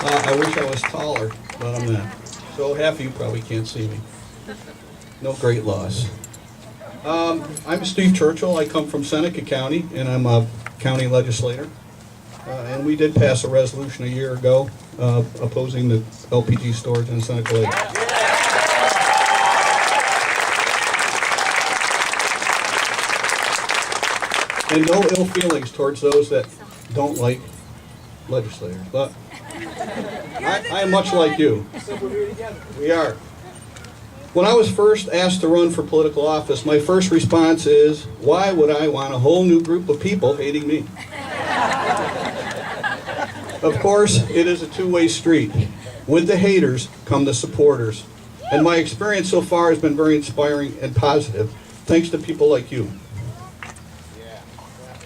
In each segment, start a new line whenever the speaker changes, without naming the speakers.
I wish I was taller, but I'm not. So half of you probably can't see me. No great loss. I'm Steve Churchill. I come from Seneca County, and I'm a county legislator. And we did pass a resolution a year ago opposing the LPG storage in Seneca Lake. And no ill feelings towards those that don't like legislators, but I am much like you. We are. When I was first asked to run for political office, my first response is, why would I want a whole new group of people hating me? Of course, it is a two-way street. With the haters come the supporters. And my experience so far has been very inspiring and positive, thanks to people like you.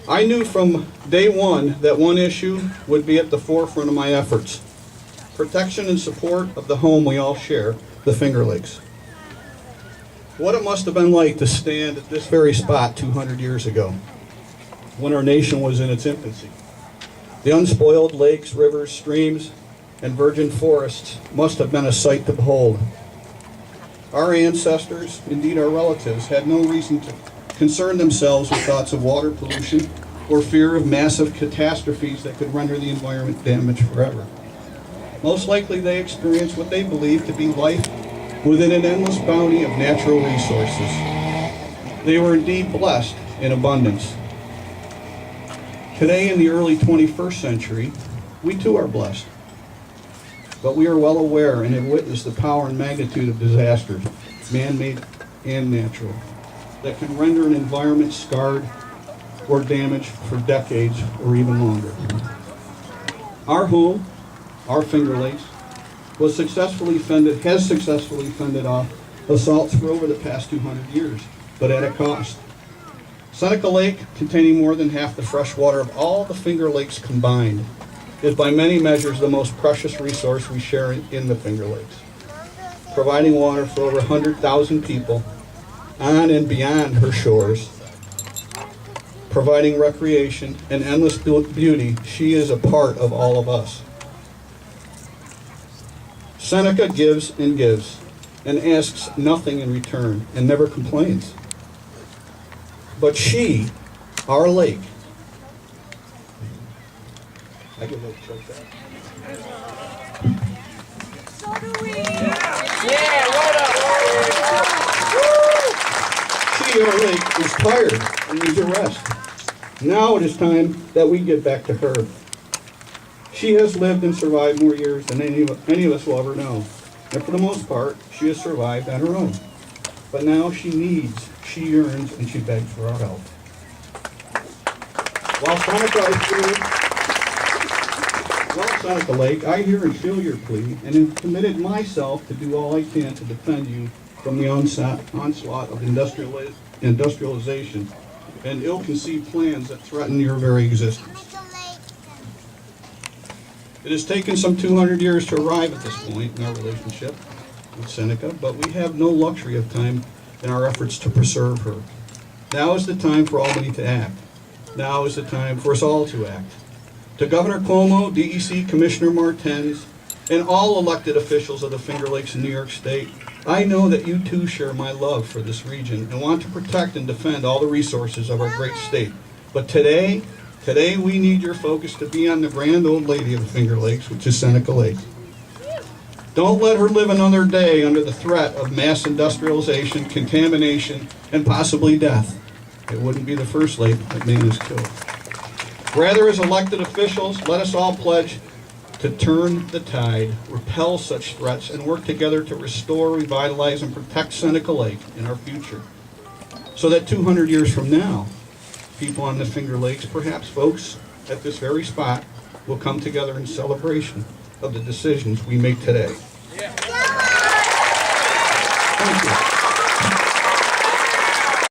I knew from day one that one issue would be at the forefront of my efforts: protection and support of the home we all share, the Finger Lakes. What it must have been like to stand at this very spot 200 years ago, when our nation was in its infancy. The unspoiled lakes, rivers, streams, and virgin forests must have been a sight to behold. Our ancestors, indeed our relatives, had no reason to concern themselves with thoughts of water pollution or fear of massive catastrophes that could render the environment damaged forever. Most likely they experienced what they believed to be life within an endless bounty of natural resources. They were indeed blessed in abundance. Today, in the early 21st century, we too are blessed. But we are well aware and have witnessed the power and magnitude of disasters, man-made and natural, that can render an environment scarred or damaged for decades or even longer. Our home, our Finger Lakes, has successfully fended off assaults for over the past 200 years, but at a cost. Seneca Lake, containing more than half the fresh water of all the Finger Lakes combined, is by many measures the most precious resource we share in the Finger Lakes, providing water for over 100,000 people on and beyond her shores, providing recreation and endless beauty. She is a part of all of us. Seneca gives and asks nothing in return and never complains. But she, our lake, I give a little choke that.
So do we.
Yeah, right up.
She, our lake, is tired and needs a rest. Now it is time that we get back to her. She has lived and survived more years than any of us will ever know. And for the most part, she has survived on her own. But now she needs, she yearns, and she begs for our help. While Seneca Lake, I hear and feel your plea, and have committed myself to do all I can to defend you from the onslaught of industrialization and ill-conceived plans that threaten your very existence. It has taken some 200 years to arrive at this point in our relationship with Seneca, but we have no luxury of time in our efforts to preserve her. Now is the time for Albany to act. Now is the time for us all to act. To Governor Cuomo, DEC Commissioner Martens, and all elected officials of the Finger Lakes in New York State, I know that you too share my love for this region and want to protect and defend all the resources of our great state. But today we need your focus to be on the grand old lady of the Finger Lakes, which is Seneca Lake. Don't let her live another day under the threat of mass industrialization, contamination, and possibly death. It wouldn't be the first lake that man has killed. Rather, as elected officials, let us all pledge to turn the tide, repel such threats, and work together to restore, revitalize, and protect Seneca Lake in our future. So that 200 years from now, people on the Finger Lakes, perhaps folks at this very spot, will come together in celebration of the decisions we make today. Thank you.